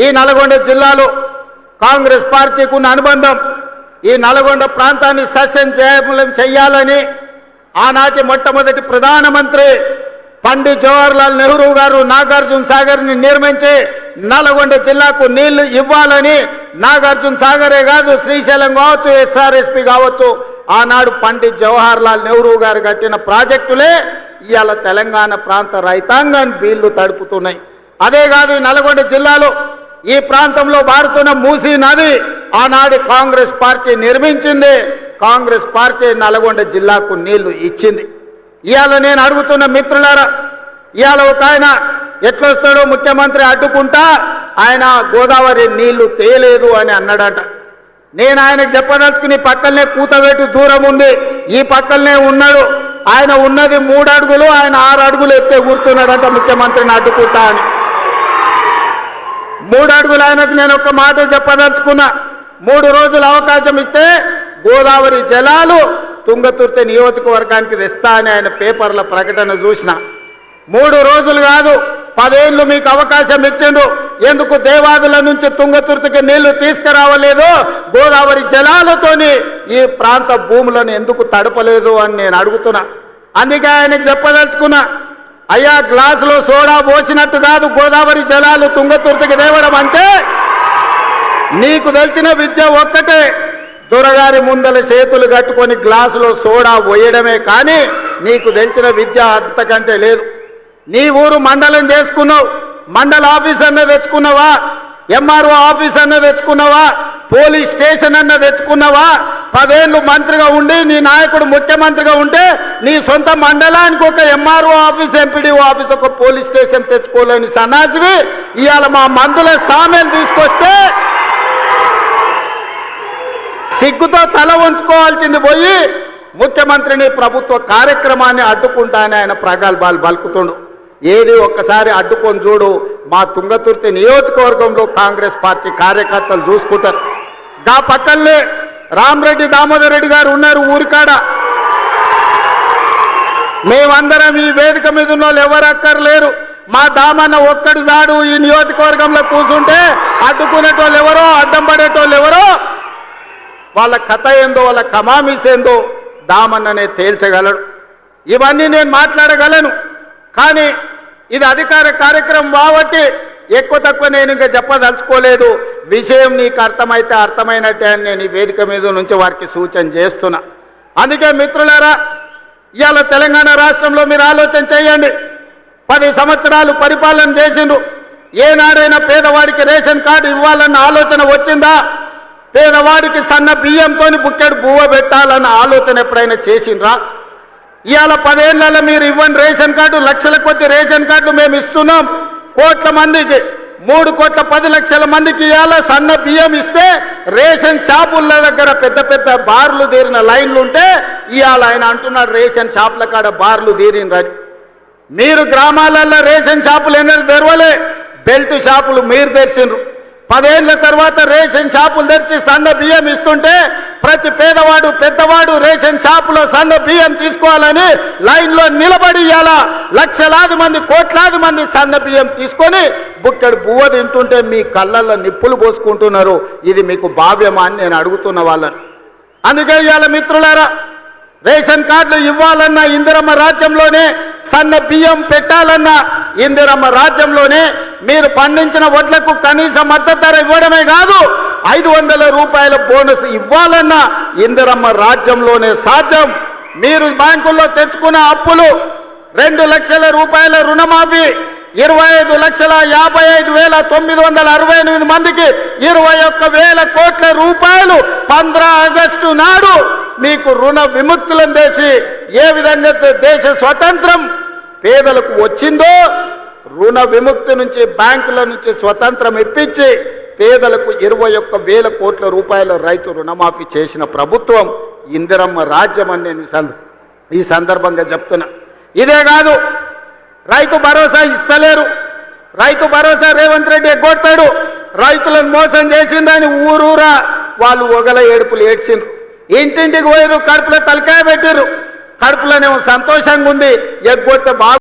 ఈ నల్గొండ జిల్లాలో కాంగ్రెస్ పార్టీకి ఉన్న అనుబంధం ఈ నల్గొండ ప్రాంతాన్ని సస్యశ్యామలం చేయాలని ఆనాటి మొట్టమొదటి ప్రధానమంత్రి పండిట్ జవహర్లాల్ నెహ్రూ గారు నాగార్జున సాగర్ని నిర్మించి నల్గొండ జిల్లాకు నీళ్లు ఇవ్వాలని నాగార్జున సాగరే కాదు శ్రీశైలం కావచ్చు ఎస్ఆర్ఎస్పి కావచ్చు ఆనాడు పండిట్ జవహర్లాల్ నెహ్రూ గారు కట్టిన ప్రాజెక్టులే ఇవాళ తెలంగాణ ప్రాంత రైతాంగాన్ని బీళ్లు తడుపుతున్నాయి. అదే కాదు ఈ నల్గొండ జిల్లాలో ఈ ప్రాంతంలో పారుతున్న మూసీ నది ఆనాడు కాంగ్రెస్ పార్టీ నిర్మించింది. కాంగ్రెస్ పార్టీ నల్గొండ జిల్లాకు నీళ్లు ఇచ్చింది. ఇవాళ నేను అడుగుతున్న మిత్రులారా, ఇవాళ ఒక ఆయన ఎట్లొస్తాడో ముఖ్యమంత్రి అడ్డుకుంటా ఆయన గోదావరి నీళ్లు తేలేదు అని అన్నాడట. నేను ఆయనకు చెప్పదలుచుకుని పక్కనే కూతబెట్టి దూరం ఉంది, ఈ పక్కనే ఉన్నాడు. ఆయన ఉన్నది 3 అడుగులు, ఆయన 6 అడుగులు ఎత్తే కూర్చున్నాడంట ముఖ్యమంత్రిని అడ్డుకుంటా అని. 3 అడుగులు ఆయనకు నేను ఒక మాట చెప్పదలుచుకున్నా. 3 రోజులు అవకాశం ఇస్తే గోదావరి జలాలు తుంగతుర్తి నియోజకవర్గానికి తెస్తా అని ఆయన పేపర్ల ప్రకటన చూసిన. 3 రోజులు కాదు 10 ఏళ్ళు మీకు అవకాశం ఇచ్చిండు. ఎందుకు దేవాదుల నుంచి తుంగతుర్తికి నీళ్లు తీసుకురావలేదు? గోదావరి జలాలతోని ఈ ప్రాంత భూములను ఎందుకు తడపలేదు అని నేను అడుగుతున్నా. అందుకే ఆయనకు చెప్పదలుచుకున్నా, అయ్యా గ్లాసులో సోడా పోసినట్టు కాదు గోదావరి జలాలు తుంగతుర్తికి తేవడం అంటే. నీకు తెలిసిన విద్య ఒక్కటే, దొరగారి ముందల చేతులు కట్టుకొని గ్లాసులో సోడా పోయడమే కానీ నీకు తెలిసిన విద్య అంతకంటే లేదు. నీ ఊరు మండలం చేసుకున్నావు, మండల ఆఫీస్ అన్న తెచ్చుకున్నావా? ఎంఆర్ఓ ఆఫీస్ అన్న తెచ్చుకున్నావా? పోలీస్ స్టేషన్ అన్న తెచ్చుకున్నావా? 10 ఏళ్ళు మంత్రిగా ఉండి నీ నాయకుడు ముఖ్యమంత్రిగా ఉంటే నీ సొంత మండలానికి ఒక ఎంఆర్ఓ ఆఫీస్, ఎంపీడీఓ ఆఫీస్, ఒక పోలీస్ స్టేషన్ తెచ్చుకోలేని సన్నాసివి ఇవాళ మా మందుల సామెలు తీసుకొస్తే సిగ్గుతో తల ఉంచుకోవాల్సింది పోయి ముఖ్యమంత్రిని ప్రభుత్వ కార్యక్రమాన్ని అడ్డుకుంటానని ఆయన ప్రగల్భాలు పలుకుతుండు. ఏది ఒక్కసారి అడ్డుకొని చూడు. మా తుంగతుర్తి నియోజకవర్గంలో కాంగ్రెస్ పార్టీ కార్యకర్తలు చూసుకుంటారు. గా పక్కనే రామరెడ్డి దామోదర్ రెడ్డి గారు ఉన్నారు ఊరికాడ. మేమందరం ఈ వేదిక మీద ఉన్న వాళ్ళు ఎవరు అక్కర్లేరు. మా దామన్న ఒక్కడు జాడు ఈ నియోజకవర్గంలో కూర్చుంటే అడ్డుకునేటోళ్ళు ఎవరో, అడ్డం పడేటోళ్ళు ఎవరో, వాళ్ళ కథ ఏందో, వాళ్ళ కమామీస్ ఏందో దామన్ననే తేల్చగలడు. ఇవన్నీ నేను మాట్లాడగలను, కానీ ఇది అధికార కార్యక్రమం కాబట్టి ఎక్కువ తక్కువ నేను ఇంకా చెప్పదలుచుకోలేదు. విషయం నీకు అర్థమైతే అర్థమైనట్టే అని నేను ఈ వేదిక మీద నుంచి వారికి సూచన చేస్తున్నా. అందుకే మిత్రులారా, ఇవాళ తెలంగాణ రాష్ట్రంలో మీరు ఆలోచన చేయండి. 10 సంవత్సరాలు పరిపాలన చేసిండ్రు. ఏనాడైనా పేదవాడికి రేషన్ కార్డు ఇవ్వాలన్న ఆలోచన వచ్చిందా? పేదవాడికి సన్న బియ్యంతో బుక్కెడు బువ్వ పెట్టాలన్న ఆలోచన ఎప్పుడైనా చేసిండ్రా? ఇవాళ 10 ఏళ్లలో మీరు ఇవ్వండి రేషన్ కార్డు, లక్షల కొద్ది రేషన్ కార్డు మేము ఇస్తున్నాం. కోట్ల మందికి 3,10,00,000 మందికి ఇవాళ సన్న బియ్యం ఇస్తే రేషన్ షాపుల దగ్గర పెద్ద పెద్ద బార్లు తీరిన లైన్లు ఉంటే ఇవాళ ఆయన అంటున్నాడు రేషన్ షాపుల కాడ బార్లు తీరినరని. మీరు గ్రామాలలో రేషన్ షాపులు ఎన్నడూ తెరవలే, బెల్ట్ షాపులు మీరు తెరిచిండ్రు. 10 ఏళ్ల తర్వాత రేషన్ షాపులు తెరిచి సన్న బియ్యం ఇస్తుంటే ప్రతి పేదవాడు పెద్దవాడు రేషన్ షాపులో సన్న బియ్యం తీసుకోవాలని లైన్లో నిలబడి ఇవాళ లక్షలాది మంది కోట్లాది మంది సన్న బియ్యం తీసుకొని బుక్కెడు బువ్వ తింటుంటే మీ కళ్ళల్లో నిప్పులు పోసుకుంటున్నారు. ఇది మీకు భావ్యమా అని నేను అడుగుతున్న వాళ్ళని. అందుకే ఇవాళ మిత్రులారా, రేషన్ కార్డులు ఇవ్వాలన్నా ఇందిరమ్మ రాజ్యంలోనే, సన్న బియ్యం పెట్టాలన్నా ఇందిరమ్మ రాజ్యంలోనే, మీరు పండించిన వడ్లకు కనీస మద్దతు ధర ఇవ్వడమే కాదు 500 రూపాయల బోనస్ ఇవ్వాలన్నా ఇందిరమ్మ రాజ్యంలోనే సాధ్యం. మీరు బ్యాంకుల్లో తెచ్చుకున్న అప్పులు 2 లక్షల రూపాయల రుణమాఫీ, 25,55,968 మందికి 21,000 కోట్ల రూపాయలు 15 ఆగస్టు నాడు మీకు రుణ విముక్తులను చేసి ఏ విధంగా దేశ స్వతంత్రం పేదలకు వచ్చిందో, రుణ విముక్తి నుంచి బ్యాంకుల నుంచి స్వతంత్రం ఇప్పించి పేదలకు 21,000 కోట్ల రూపాయల రైతు రుణమాఫీ చేసిన ప్రభుత్వం ఇందిరమ్మ రాజ్యం అని నేను ఈ సందర్భంగా చెప్తున్నా. ఇదే కాదు, రైతు భరోసా ఇస్తలేరు. రైతు భరోసా రేవంత్ రెడ్డి ఎగ్గొట్టాడు. రైతులను మోసం చేసిందని ఊరూరా వాళ్ళు ఒగల ఏడుపులు ఏడ్చిండ్రు. ఇంటింటికి పోయారు, కడుపులో తలకాయ పెట్టారు. కడుపులోనేమో సంతోషంగా ఉంది, ఎగ్గొట్టే బాగు